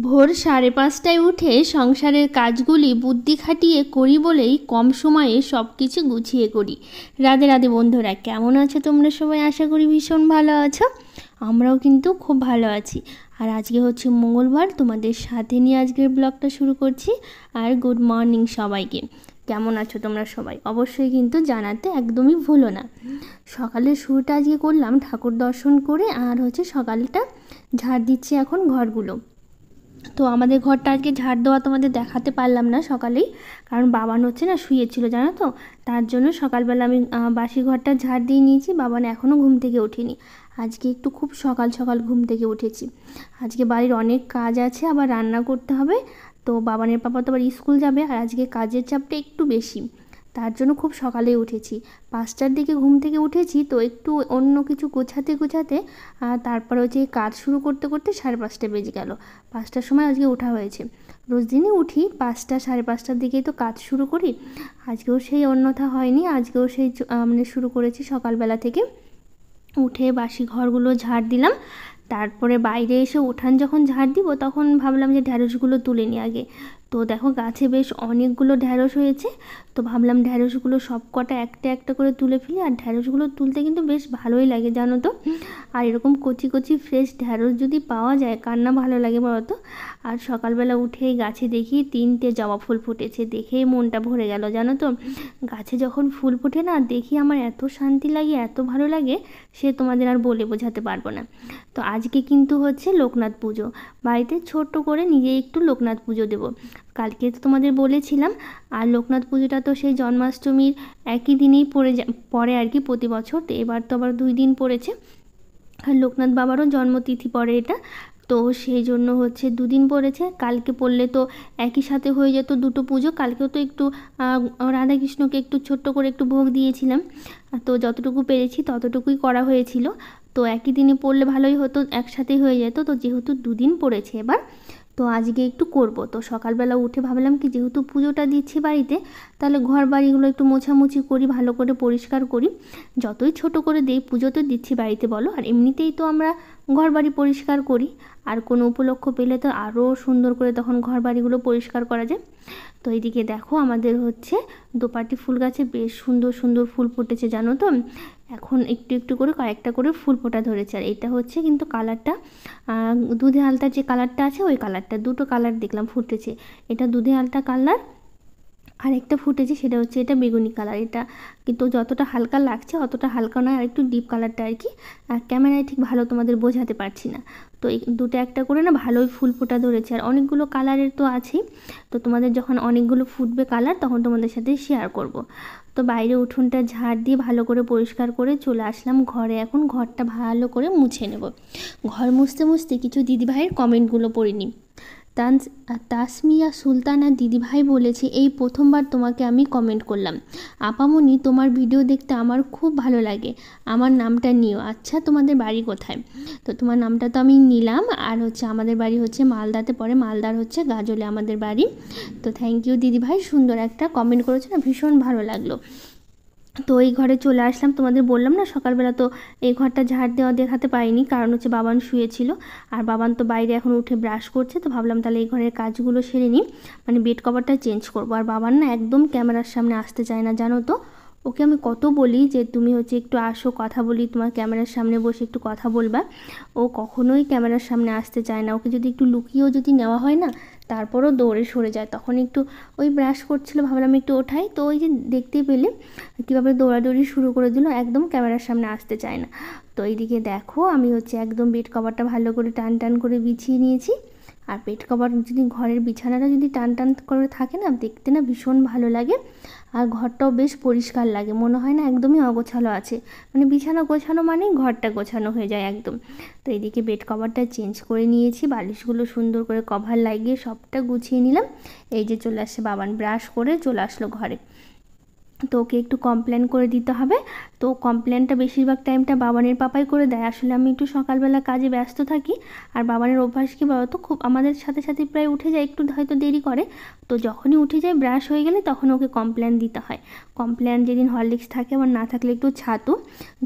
ভোর 5:30টায় উঠে সংসারের কাজগুলি বুদ্ধি খাটিয়ে করি বলেই কম সময়ে সব কিছু গুছিয়ে করি। রাধে রাধে বন্ধুরা, কেমন আছো তোমরা সবাই? আশা করি ভীষণ ভালো আছো। আমরাও কিন্তু খুব ভালো আছি। আর আজকে হচ্ছে মঙ্গলবার, তোমাদের সাথে নিয়ে আজকের ব্লগটা শুরু করছি। আর গুড মর্নিং সবাইকে। কেমন আছো তোমরা সবাই? অবশ্যই কিন্তু জানাতে একদমই ভুলো না। সকালের শুরুটা আজকে করলাম ঠাকুর দর্শন করে, আর হচ্ছে সকালটা ঝাড় দিচ্ছি এখন ঘরগুলো। তো আমাদের ঘরটা আজকে ঝাড় দেওয়া তোমাদের দেখাতে পারলাম না সকালেই, কারণ বাবান হচ্ছে না শুয়েছিল, জানো তো। তার জন্য সকালবেলা আমি বাসি ঘরটা ঝাড় দিয়ে নিয়েছি। বাবান এখনও ঘুম থেকে ওঠেনি। আজকে একটু খুব সকাল সকাল ঘুম থেকে উঠেছি। আজকে বাড়ির অনেক কাজ আছে, আবার রান্না করতে হবে। তো বাবানের পাপা তো আবার স্কুল যাবে, আর আজকে কাজের চাপটা একটু বেশি, তার জন্য খুব সকালে উঠেছি। 5টার দিকে ঘুম থেকে উঠেছি, তো একটু অন্য কিছু গোছাতে গোছাতে তারপরে হচ্ছে কাজ শুরু করতে করতে 5:30 বেজে গেল। 5টার সময় আজকে ওঠা হয়েছে। রোজ দিনই উঠি 5টা 5:30টার দিকেই তো কাজ শুরু করি। আজকেও সেই অন্যথা হয়নি, আজকেও সেই মানে শুরু করেছি সকালবেলা থেকে। উঠে বাসি ঘরগুলো ঝাড় দিলাম। তারপরে বাইরে এসে উঠান যখন ঝাড় দিব, তখন ভাবলাম যে ঢ্যাঁড়সগুলো তুলে নিই আগে। তো দেখো গাছে বেশ অনেকগুলো ঢ্যাঁড়স হয়েছে। তো ভাবলাম ঢ্যাঁড়সগুলো সব কটা একটা একটা করে তুলে ফেলি। আর ঢ্যাঁড়সগুলো তুলতে কিন্তু বেশ ভালোই লাগে, জানো তো। আর এরকম কচি কচি ফ্রেশ ঢ্যাঁড়স যদি পাওয়া যায়, কার না ভালো লাগে বলো তো। আর সকালবেলা উঠেই গাছে দেখি 3টে জবা ফুল ফুটেছে, দেখেই মনটা ভরে গেল, জানো তো। গাছে যখন ফুল ফোটে না, দেখি আমার এত শান্তি লাগে, এত ভালো লাগে, সে তোমাদের আর বলে বোঝাতে পারবো না। তো আজকে কিন্তু হচ্ছে লোকনাথ পুজো। বাড়িতে ছোট্ট করে নিজে একটু লোকনাথ পুজো দেবো। কালকে তো তোমাদের বলেছিলাম। আর লোকনাথ পুজোটা তো সেই জন্মাষ্টমীর একই দিনেই পড়ে আর কি, প্রতি বছর। তো এবার তো আবার 2 দিন পড়েছে। আর লোকনাথ বাবারও জন্মতিথি পড়ে এটা। তো সেই জন্য হচ্ছে 2 দিন পড়েছে। কালকে পড়লে তো একই সাথে হয়ে যেত দুটো পুজো। কালকেও তো একটু রাধাকৃষ্ণকে একটু ছোট্ট করে একটু ভোগ দিয়েছিলাম। তো যতটুকু পেরেছি ততটুকুই করা হয়েছিল। তো একই দিনে পড়লে ভালোই হতো, একসাথেই হয়ে যেত। তো যেহেতু 2 দিন পড়েছে এবার, তো আজকে একটু করব। তো সকালবেলা উঠে ভাবলাম কি, যেহেতু পুজোটা দিচ্ছি বাড়িতে, তাহলে ঘর বাড়িগুলো একটু মোছামুছি করি, ভালো করে পরিষ্কার করি। যতই ছোট করে দিই, পুজো তো দিচ্ছি বাড়িতে বলো, আর এমনিতেই তো আমরা ঘর বাড়ি পরিষ্কার করি। আর কোনো উপলক্ষ পেলে তো আরও সুন্দর করে তখন ঘর বাড়িগুলো পরিষ্কার করা যায়। তো এইদিকে দেখো আমাদের হচ্ছে দোপাটি ফুল গাছে বেশ সুন্দর সুন্দর ফুল ফুটেছে, জানো তো। এখন একটু একটু করে কয়েকটা করে ফুল ফোটা ধরেছে। আর এটা হচ্ছে কিন্তু কালারটা দুধে আলতার যে কালারটা আছে, ওই কালারটা। দুটো কালার দেখলাম ফুটেছে। এটা দুধে আলতা কালার, আর একটা ফুটেছে সেটা হচ্ছে এটা বেগুনি কালার। এটা কিন্তু যতটা হালকা লাগছে অতটা হালকা নয়, আর একটু ডিপ কালারটা আর কি। ক্যামেরায় ঠিক ভালো তোমাদের বোঝাতে পারছি না। তো এই দুটো একটা করে না ভালোই ফুল ফোটা ধরেছে। আর অনেকগুলো কালারের তো আছেই। তো তোমাদের যখন অনেকগুলো ফুটবে কালার, তখন তোমাদের সাথে শেয়ার করব। তো বাইরে উঠোনটা ঝাড় দিয়ে ভালো করে পরিষ্কার করে চলে আসলাম ঘরে। এখন ঘরটা ভালো করে মুছে নেব। ঘর মুছতে মুছতে কিছু দিদিভাইয়ের কমেন্টগুলো পড়ে নিই। তাসমিয়া সুলতানা দিদিভাই বলেছে, এই প্রথমবার তোমাকে আমি কমেন্ট করলাম। আপামনি, তোমার ভিডিও দেখতে আমার খুব ভালো লাগে। আমার নামটা নিও। আচ্ছা, তোমাদের বাড়ি কোথায়? তো তোমার নামটা তো আমি নিলাম। আর হচ্ছে আমাদের বাড়ি হচ্ছে মালদাতে পড়ে, মালদার হচ্ছে গাজলে আমাদের বাড়ি। তো থ্যাংক ইউ দিদিভাই, সুন্দর একটা কমেন্ট করেছো না, ভীষণ ভালো লাগলো। তো এই ঘরে চলে আসলাম। তোমাদের বললাম না সকালবেলা তো এই ঘরটা ঝাড় দেওয়া দেখাতে পারিনি, কারণ হচ্ছে বাবান শুয়েছিল। আর বাবান তো বাইরে এখন উঠে ব্রাশ করছে। তো ভাবলাম তাহলে এই ঘরের কাজগুলো সেরে নিই, মানে বেড কভারটা চেঞ্জ করবো। আর বাবান না একদম ক্যামেরার সামনে আসতে চায় না, জানো তো। ওকে আমি কত বলি যে তুমি হচ্ছে একটু আসো, কথা বলি, তোমার ক্যামেরার সামনে বসে একটু কথা বলবা। ও কখনোই ক্যামেরার সামনে আসতে চায় না। ওকে যদি একটু লুকিয়েও যদি নেওয়া হয় না, তারপরও দৌড়ে সরে যায়। তখন একটু ওই ব্রাশ করছিলো, ভাবলাম একটু ওঠাই। তো ওই যে দেখতেই পেলে কীভাবে দৌড়াদৌড়ি শুরু করে দিল, একদম ক্যামেরার সামনে আসতে চায় না। তো এইদিকে দেখো আমি হচ্ছে একদম বেড কভারটা ভালো করে টান টান করে বিছিয়ে নিয়েছি। আর বেড কভার যদি ঘরের বিছানাটা যদি টান টান করে থাকে না, দেখতে না ভীষণ ভালো লাগে। আর ঘরটাও বেশ পরিষ্কার লাগে, মনে হয় না একদমই অগোছালো আছে। মানে বিছানা গোছানো মানেই ঘরটা গোছানো হয়ে যায় একদম। তো এইদিকে বেড কভারটা চেঞ্জ করে নিয়েছি, বালিশগুলো সুন্দর করে কভার লাগিয়ে সবটা গুছিয়ে নিলাম। এই যে চলে আসছে বাবান, ব্রাশ করে চলে আসলো ঘরে। তো ওকে একটু কমপ্লেন করে দিতে হবে। তো কমপ্লেনটা বেশিরভাগ টাইমটা বাবানের পাপাই করে দেয়। আসলে আমি একটু সকালবেলা কাজে ব্যস্ত থাকি, আর বাবানের অভ্যাস কী বলতো, খুব আমাদের সাথে সাথে প্রায় উঠে যায়, একটু হয়তো দেরি করে, তো যখনই উঠে যায় ব্রাশ হয়ে গেলে তখন ওকে কমপ্লেন দিতে হয়। কমপ্লেন যেদিন হরলিক্স থাকে, আবার না থাকলে একটু ছাতু,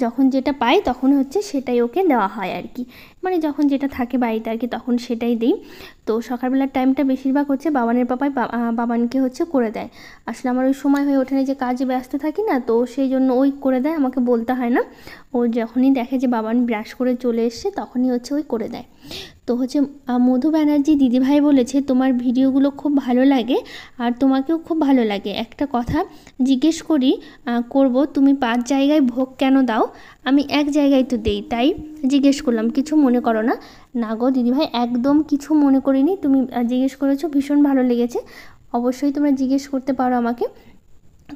যখন যেটা পাই তখন হচ্ছে সেটাই ওকে দেওয়া হয় আর কি, মানে যখন যেটা থাকে বাড়িতে আর কি তখন সেটাই দিই। তো সকালবেলার টাইমটা বেশিরভাগ হচ্ছে বাবানের পাপাই বাবানকে হচ্ছে করে দেয়। আসলে আমার ওই সময় হয়ে ওঠে না, যে কাজে ব্যস্ত থাকি না, তো সেই জন্য ওই করে দেয়, আমাকে বলতে হয় না। ও যখনই দেখে যে বাবান ব্রাশ করে চলে এসছে তখনই হচ্ছে ওই করে দেয়। তো হচ্ছে মধু ব্যানার্জি দিদিভাই বলেছে তোমার ভিডিওগুলো খুব ভালো লাগে, আর তোমাকেও খুব ভালো লাগে। একটা কথা জিজ্ঞেস করব, তুমি 5 জায়গায় ভোগ কেন দাও? আমি এক জায়গায় তো দেই, তাই জিজ্ঞেস করলাম, কিছু মনে করো না? না গো দিদিভাই, একদম কিছু মনে করিনি, তুমি জিজ্ঞেস করেছো, ভীষণ ভালো লেগেছে। অবশ্যই তোমরা জিজ্ঞেস করতে পারো আমাকে।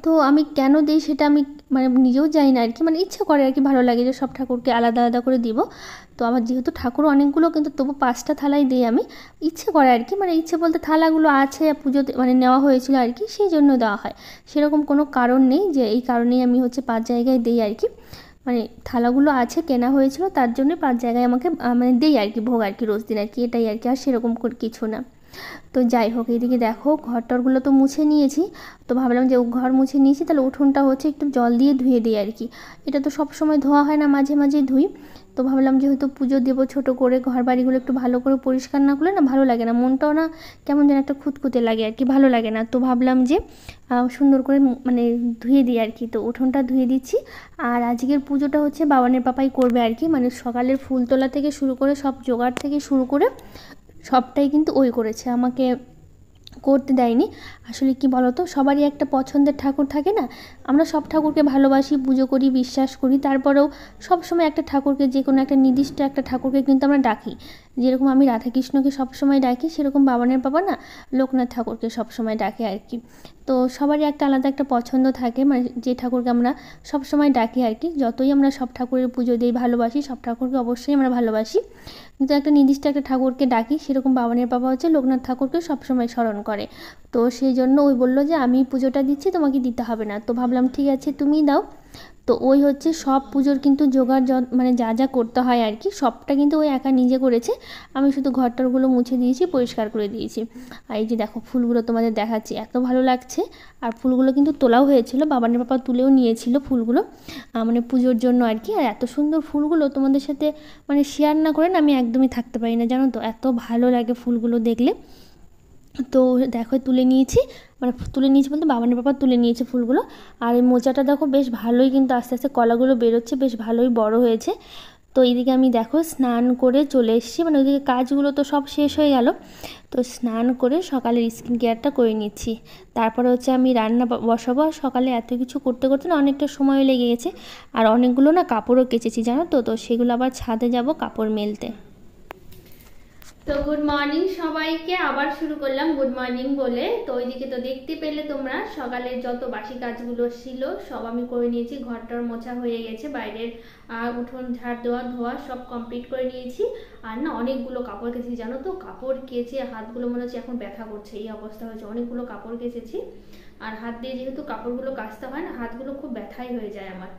তো আমি কেন দিই সেটা আমি মানে নিজেও জানি না আর কি, মানে ইচ্ছে করে আর কি, ভালো লাগে যে সব ঠাকুরকে আলাদা আলাদা করে দিব। তো আমার যেহেতু ঠাকুর অনেকগুলো, কিন্তু তবু 5টা থালাই দিই আমি, ইচ্ছে করে আর কি, মানে ইচ্ছে বলতে থালাগুলো আছে পুজোতে মানে নেওয়া হয়েছিল আর কি, সেই জন্য দেওয়া হয়। সেরকম কোনো কারণ নেই যে এই কারণেই আমি হচ্ছে 5 জায়গায় দিই আর কি, মানে থালাগুলো আছে কেনা হয়েছিল তার জন্য 5 জায়গায় আমাকে মানে দেই আর কি ভোগ আর কি, রোজ দিন আর কি, এটাই আর কি, আর সেরকম কিছু না। তো যাই হোক, এইদিকে দেখো ঘরটরগুলো তো মুছে নিয়েছি। তো ভাবলাম যে ঘর মুছে নিয়েছি, তাহলে উঠোনটা হচ্ছে একটু জল দিয়ে ধুয়ে দিই আর কি। এটা তো সব সময় ধোয়া হয় না, মাঝে মাঝে ধুই। তো ভাবলাম যেহেতু পুজো দেবো ছোটো করে, ঘর বাড়িগুলো একটু ভালো করে পরিষ্কার না করলে না ভালো লাগে না, মনটাও না কেমন যেন একটা খুঁতখুঁতে লাগে আর কি, ভালো লাগে না। তো ভাবলাম যে সুন্দর করে মানে ধুয়ে দিই আর কি। তো উঠোনটা ধুয়ে দিচ্ছি। আর আজকের পুজোটা হচ্ছে বাবানের পাপাই করবে আর কি, মানে সকালের ফুল তোলা থেকে শুরু করে সব জোগাড় থেকে শুরু করে সবটাই কিন্তু ওই করেছে, আমাকে করতে দেয়নি। আসলে কি বলতো, সবারই একটা পছন্দের ঠাকুর থাকে না, আমরা সব ঠাকুরকে ভালোবাসি, পুজো করি, বিশ্বাস করি, তারপরেও সবসময় একটা ঠাকুরকে, যে কোনো একটা নির্দিষ্ট একটা ঠাকুরকে কিন্তু আমরা ডাকি। যেরকম আমি রাধাকৃষ্ণকে সবসময় ডাকি, সেরকম বাবানের বাবা না লোকনাথ ঠাকুরকে সবসময় ডাকে আর কি। তো সবারই একটা আলাদা একটা পছন্দ থাকে, মানে যে ঠাকুরকে আমরা সবসময় ডাকি আর কি। যতই আমরা সব ঠাকুরের পুজো দিই, ভালোবাসি, সব ঠাকুরকে অবশ্যই আমরা ভালোবাসি, কিন্তু একটা নির্দিষ্ট একটা ঠাকুরকে ডাকি, সেরকম বাবানের বাবা হচ্ছে লোকনাথ ঠাকুরকে সবসময় স্মরণ করে। তো সেই জন্য ওই বললো যে আমি পুজোটা দিচ্ছি, তোমাকে দিতে হবে না। তো ভাবলাম ঠিক আছে তুমিই দাও। তো ওই হচ্ছে সব পুজোর কিন্তু জোগাড় মানে যা যা করতে হয় আর কি, সবটা কিন্তু ওই একা নিজে করেছে। আমি শুধু ঘরটরগুলো মুছে দিয়েছি, পরিষ্কার করে দিয়েছি। আর এই যে দেখো ফুলগুলো তোমাদের দেখাচ্ছি, এত ভালো লাগছে। আর ফুলগুলো কিন্তু তোলাও হয়েছিল, বাবানের বাবা তুলেও নিয়েছিল ফুলগুলো, মানে পুজোর জন্য আর কি। আর এত সুন্দর ফুলগুলো তোমাদের সাথে মানে শেয়ার না করে না আমি একদমই থাকতে পারি না, জানো তো, এত ভালো লাগে ফুলগুলো দেখলে। তো দেখো তুলে নিয়েছি, মানে তুলে নিয়েছি বলতে বাবানের বাবা তুলে নিয়েছে ফুলগুলো। আর এই মোচাটা দেখো বেশ ভালোই কিন্তু আস্তে আস্তে কলাগুলো বেরোচ্ছে, বেশ ভালোই বড় হয়েছে। তো এইদিকে আমি দেখো স্নান করে চলে এসেছি, মানে ওইদিকে কাজগুলো তো সব শেষ হয়ে গেল। তো স্নান করে সকালের স্কিন কেয়ারটা করে নিচ্ছি, তারপরে হচ্ছে আমি রান্না বসাবো। সকালে এত কিছু করতে করতে না অনেকটা সময় লেগে গেছে, আর অনেকগুলো না কাপড়ও কেচেছি জানো তো, তো সেগুলো আবার ছাদে যাব কাপড় মেলতে। তো গুড মর্নিং সবাইকে, আবার শুরু করলাম গুড মর্নিং বলে। তো ওইদিকে তো দেখতে পেলে তোমরা সকালের যত বাসি কাজগুলো ছিল সব আমি করে নিয়েছি, ঘরটার মোছা হয়ে গেছে, বাইরের উঠোন ঝাড় দেওয়া ধোয়া সব কমপ্লিট করে নিয়েছি। আর না অনেকগুলো কাপড় কেচেছি জানো তো, কাপড় কেচে হাতগুলো মনে হচ্ছে এখন ব্যথা করছে, এই অবস্থা হয়েছে, অনেকগুলো কাপড় কেচেছি। আর হাত দিয়ে যেহেতু কাপড়গুলো কাচতে হয় না, হাতগুলো খুব ব্যথাই হয়ে যায় আমার।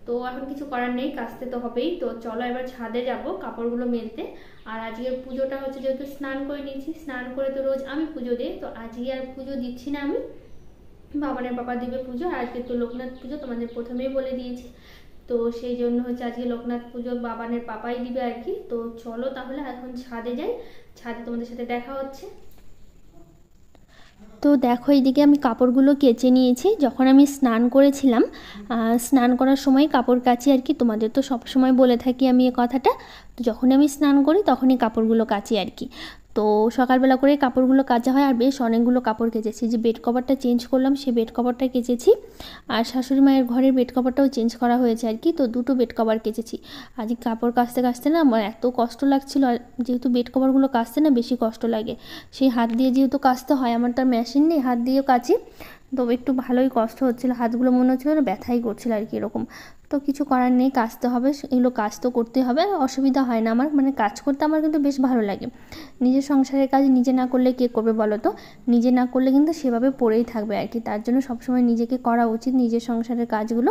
তো এখন কিছু করার নেই, কাচতে তো হবেই। তো চলো এবার ছাদে যাব কাপড়গুলো মেলতে। আর আজকের পুজোটা হচ্ছে যেহেতু স্নান করে নিয়েছি, স্নান করে তো রোজ আমি পুজো দিই, তো আজকে আর পুজো দিচ্ছি না আমি, বাবানের বাবা দিবে পুজো। আর আজকে তো লোকনাথ পুজো তোমাদের প্রথমেই বলে দিয়েছি, তো সেই জন্য হচ্ছে আজকে লোকনাথ পুজো বাবানের পাপাই দিবে আর কি। তো চলো তাহলে এখন ছাদে যাই, ছাদে তোমাদের সাথে দেখা হচ্ছে। তো দেখো এইদিকে আমি কাপড়গুলো কেচে নিয়েছি, যখন আমি স্নান করেছিলাম, স্নান করার সময় কাপড় কাচি আর কি, তোমাদের তো সব সময় বলে থাকি আমি এ কথাটা। তো যখন আমি স্নান করি তখনই কাপড়গুলো কাচি আর কি। তো সকালবেলা করে কাপড়গুলো কাচা হয়, আর বেশ অনেকগুলো কাপড় কেচেছি। যে বেড কভারটা চেঞ্জ করলাম সেই বেড কভারটা কেচেছি, আর শাশুড়ি মায়ের ঘরের বেড কভারটাও চেঞ্জ করা হয়েছে আর কি। তো দুটো বেড কভার কেচেছি। আজ কাপড় কাচতে কাচতে না আমার এত কষ্ট লাগছিল, আর যেহেতু বেড কভারগুলো কাচতে না বেশি কষ্ট লাগে, সেই হাত দিয়ে যেহেতু কাচতে হয়, আমার তার মেশিন নেই, হাত দিয়েও কাচি, তো একটু ভালোই কষ্ট হচ্ছিলো, হাতগুলো মনে হচ্ছিলো না ব্যথাই করছিল আর কি এরকম। তো কিছু করার নেই, কাচতে হবে, এগুলো কাজ তো করতে হবে, অসুবিধা হয় না আমার, মানে কাজ করতে আমার কিন্তু বেশ ভালো লাগে। নিজের সংসারের কাজ নিজে না করলে কে করবে বলো তো, নিজে না করলে কিন্তু সেভাবে পড়েই থাকবে আর কি। তার জন্য সবসময় নিজেকে করা উচিত নিজের সংসারের কাজগুলো,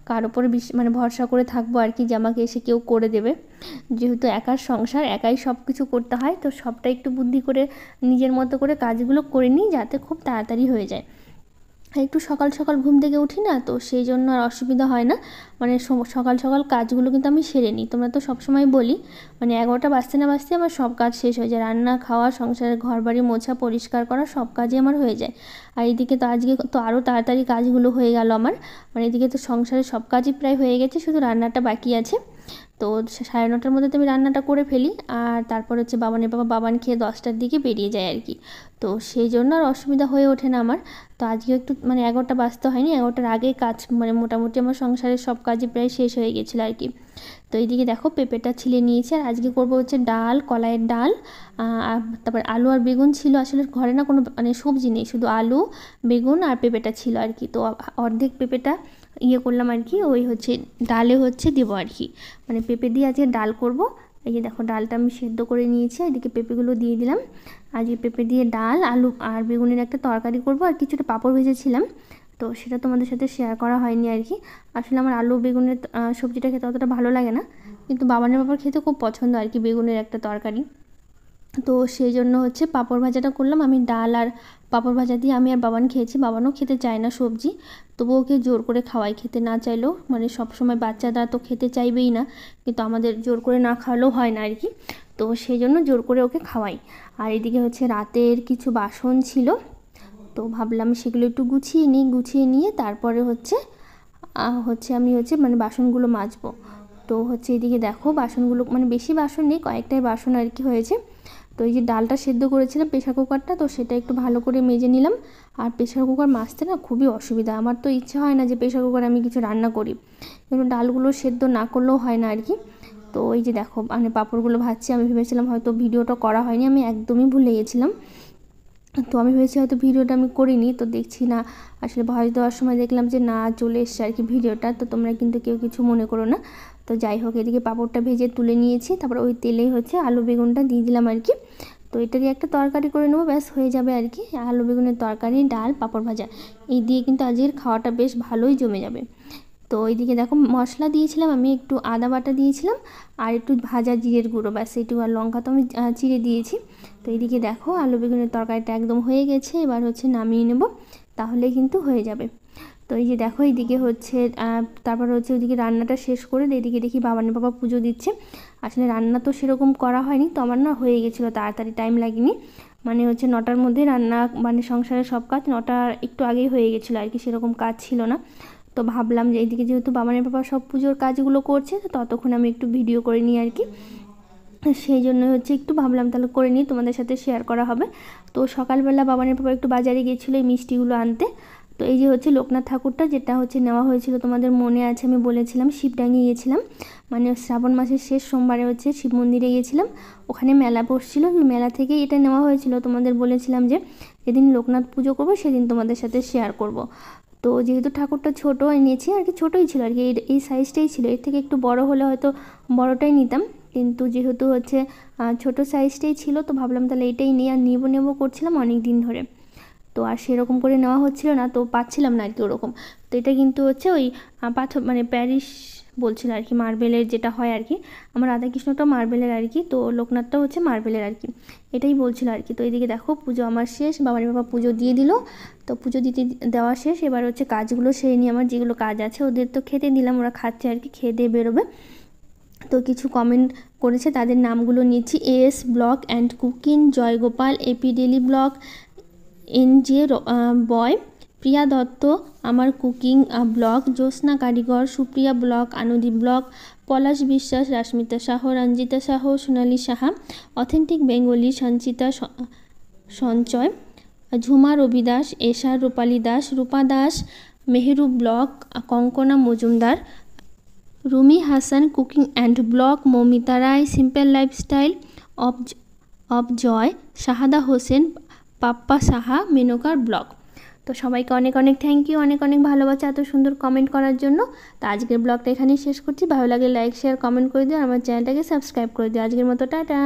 কার উপরে মানে ভরসা করে থাকবো আর কি যে আমাকে এসে কেউ করে দেবে। যেহেতু একার সংসার, একাই সব কিছু করতে হয়, তো সবটা একটু বুদ্ধি করে নিজের মতো করে কাজগুলো করে নিই যাতে খুব তাড়াতাড়ি হয়ে যায়। একটু সকাল সকাল ঘুম থেকে উঠি না, তো সেই জন্য আর অসুবিধা হয় না, মানে সকাল সকাল কাজগুলো কিন্তু আমি সেরে নিই। তোমরা তো সবসময় বলি, মানে 11টা বাজতে না বাজতে আমার সব কাজ শেষ হয়ে যায়, রান্না, খাওয়া, সংসারের ঘর বাড়ি মোছা, পরিষ্কার করা, সব কাজই আমার হয়ে যায়। আর এদিকে তো আজকে তো আরও তাড়াতাড়ি কাজগুলো হয়ে গেল আমার, মানে এদিকে তো সংসারের সব কাজই প্রায় হয়ে গেছে, শুধু রান্নাটা বাকি আছে। তো 9:30টার মধ্যে তো আমি রান্নাটা করে ফেলি, আর তারপর হচ্ছে বাবান খেয়ে 10টার দিকে বেরিয়ে যায় আর কি। তো সেই জন্য আর অসুবিধা হয়ে ওঠে না আমার। তো আজকেও একটু মানে 11টা বাজতে হয়নি, 11টার আগেই কাজ মানে মোটামুটি আমার সংসারের সব কাজই প্রায় শেষ হয়ে গেছিলো আর কি। তো এইদিকে দেখো পেঁপেটা ছিলে নিয়েছি, আর আজকে করবো হচ্ছে ডাল, কলাইয়ের ডাল, তারপর আলু আর বেগুন ছিল, আসলে ঘরে না কোনো মানে সবজি নেই, শুধু আলু, বেগুন আর পেঁপেটা ছিল আর কি। তো অর্ধেক পেঁপেটা করলাম আর কি, ওই হচ্ছে ডালে হচ্ছে দেবো আর কি, মানে পেঁপে দিয়ে আজকে ডাল করব। এই যে দেখো ডালটা আমি সেদ্ধ করে নিয়েছি, এদিকে পেঁপেগুলো দিয়ে দিলাম। আজকে পেঁপে দিয়ে ডাল, আলু আর বেগুনের একটা তরকারি করব, আর কিছুটা পাঁপড় ভেজেছিলাম, তো সেটা তোমাদের সাথে শেয়ার করা হয়নি আর কি। আসলে আমার আলু বেগুনের সবজিটা খেতে অতটা ভালো লাগে না, কিন্তু বাবার খেতে খুব পছন্দ আর কি বেগুনের একটা তরকারি। তো সেই জন্য হচ্ছে পাঁপড় ভাজাটা করলাম। আমি ডাল আর পাঁপড় ভাজা দিয়ে আমি আর বাবান খেয়েছি, বাবানও খেতে চায় না সবজি, তবুও ওকে জোর করে খাওয়াই, খেতে না চাইলেও, মানে সবসময় বাচ্চারা তো খেতে চাইবেই না, কিন্তু আমাদের জোর করে না খাওয়ালেও হয় না আর কি, তো সেই জন্য জোর করে ওকে খাওয়াই। আর এদিকে হচ্ছে রাতের কিছু বাসন ছিল, তো ভাবলাম সেগুলো একটু গুছিয়ে নিয়ে তারপরে হচ্ছে আমি মানে বাসনগুলো মাজবো। তো হচ্ছে এদিকে দেখো বাসনগুলো মানে বেশি বাসন নেই, কয়েকটাই বাসন আর কি হয়েছে। তো এই যে ডালটা সেদ্ধ করেছিলাম প্রেশার কুকারটা, তো সেটা একটু ভালো করে মেজে নিলাম। আর প্রেশার কুকার মাজতে না খুবই অসুবিধা, আমার তো ইচ্ছা হয় না যে প্রেশার কুকারে আমি কিছু রান্না করি, কিন্তু ডালগুলো সেদ্ধ না করলেও হয় না আর কি। তো এই যে দেখো মানে পাঁপড়গুলো ভাজছি, আমি ভেবেছিলাম হয়তো ভিডিওটা করা হয়নি, আমি একদমই ভুলে গেছিলাম। তো আমি ভেবেছি হয়তো ভিডিওটা আমি করিনি, তো দেখছি না আসলে ভয়েস দেওয়ার সময় দেখলাম যে না চলে এসছে আর কি ভিডিওটা, তো তোমরা কিন্তু কেউ কিছু মনে করো না। তো যাই হোক এদিকে পাঁপড়টা ভেজে তুলে নিয়েছি, তারপর ওই তেলেই হচ্ছে আলু বেগুনটা দিয়ে দিলাম আর কি। তো এটারই একটা তরকারি করে নেবো, ব্যাস হয়ে যাবে আর কি। আলু বেগুনের তরকারি, ডাল, পাঁপড় ভাজা, এই দিয়ে কিন্তু আজকের খাওয়াটা বেশ ভালোই জমে যাবে। তো এইদিকে দেখো মশলা দিয়েছিলাম আমি, একটু আদা বাটা দিয়েছিলাম আর একটু ভাজা জিরের গুঁড়ো, ব্যাস এইটুকু, আর লঙ্কা তো আমি চিড়ে দিয়েছি। তো এইদিকে দেখো আলু বেগুনের তরকারিটা একদম হয়ে গেছে, এবার হচ্ছে নামিয়ে নেব, তাহলে কিন্তু হয়ে যাবে। তো এই যে দেখো এইদিকে হচ্ছে তারপর হচ্ছে ওইদিকে রান্নাটা শেষ করে এইদিকে দেখি বাবা পুজো দিচ্ছে। আসলে রান্না তো সেরকম করা হয়নি, তো আমার না হয়ে গেছিলো তাড়াতাড়ি, টাইম লাগেনি, মানে হচ্ছে 9টার মধ্যে রান্না মানে সংসারের সব কাজ 9টার একটু আগেই হয়ে গেছিলো আর কি, সেরকম কাজ ছিল না। তো ভাবলাম যে এইদিকে যেহেতু বাবা সব পুজোর কাজগুলো করছে, তো ততক্ষণ আমি একটু ভিডিও করে নিই আর কি, সেই জন্য হচ্ছে একটু ভাবলাম তাহলে করে নিই, তোমাদের সাথে শেয়ার করা হবে। তো সকালবেলা বাবানের বাবা একটু বাজারে গিয়েছিলো এই মিষ্টিগুলো আনতে। তো এই যে হচ্ছে লোকনাথ ঠাকুরটা যেটা হচ্ছে নেওয়া হয়েছিল, তোমাদের মনে আছে আমি বলেছিলাম শিবডাঙ্গি গিয়েছিলাম, মানে শ্রাবণ মাসের শেষ সোমবারে হচ্ছে শিব মন্দিরে গিয়েছিলাম, ওখানে মেলা বসছিল, ওই মেলা থেকেই এটা নেওয়া হয়েছিল। তোমাদের বলেছিলাম যে যেদিন লোকনাথ পুজো করবো সেদিন তোমাদের সাথে শেয়ার করব। তো যেহেতু ঠাকুরটা ছোটো এনেছি আর কি, ছোটোই ছিল আর কি, এই সাইজটাই ছিল, এর থেকে একটু বড় হলে হয়তো বড়টাই নিতাম, কিন্তু যেহেতু হচ্ছে ছোটো সাইজটাই ছিল, তো ভাবলাম তাহলে এটাই নিয়ে আর নেবো করছিলাম অনেক দিন ধরে, তো আর সেরকম করে নেওয়া হচ্ছিল না, তো পাচ্ছিলাম না আর কি ওরকম। তো এটা কিন্তু হচ্ছে ওই পাথর মানে প্যারিস বলছিল আর কি, মার্বেলের যেটা হয় আর কি, আমার রাধাকৃষ্ণটাও মার্বেলের আর কি, তো লোকনাথটাও হচ্ছে মার্বেলের আর কি, এটাই বলছিল আর কি। তো এইদিকে দেখো পুজো আমার শেষ, বাবা পুজো দিয়ে দিল, তো পুজো দেওয়া শেষ, এবার হচ্ছে কাজগুলো সেরে নিয়ে আমার যেগুলো কাজ আছে ওদের তো খেতে দিলাম, ওরা খাচ্ছে আর কি, খেয়ে দিয়ে বেরোবে। তো কিছু কমেন্ট করেছে, তাদের নামগুলো নিচ্ছি, S blog and cooking, Joygopal, AP daily blog, NJ boy, Priya Dutta আমার cooking blog, Jyotsna Karigar, Supriya blog, Anandi blog, Palash Biswas, Rashmita Saha, Ranjita Saha, Sonali Saha, authentic Bengali, Sanchita Sanchay, Jhuma Rabi Das, এশার Rupali Das, Rupa Das, Meheru blog, Kankana Majumdar, Rumi Hasan cooking and blog, Moumita Roy, simple lifestyle of Joy, Shahada Hossain, পাপ্পা সাহা, মেনকার ব্লগ। তো সবাইকে অনেক অনেক থ্যাংক ইউ, অনেক অনেক ভালোবাসা এত সুন্দর কমেন্ট করার জন্য। তো আজকের ব্লগটা এখানেই শেষ করছি। ভালো লাগলে লাইক শেয়ার কমেন্ট করে দিও, আমার চ্যানেলটাকে সাবস্ক্রাইব করে দিও। আজকের মতো টাটা।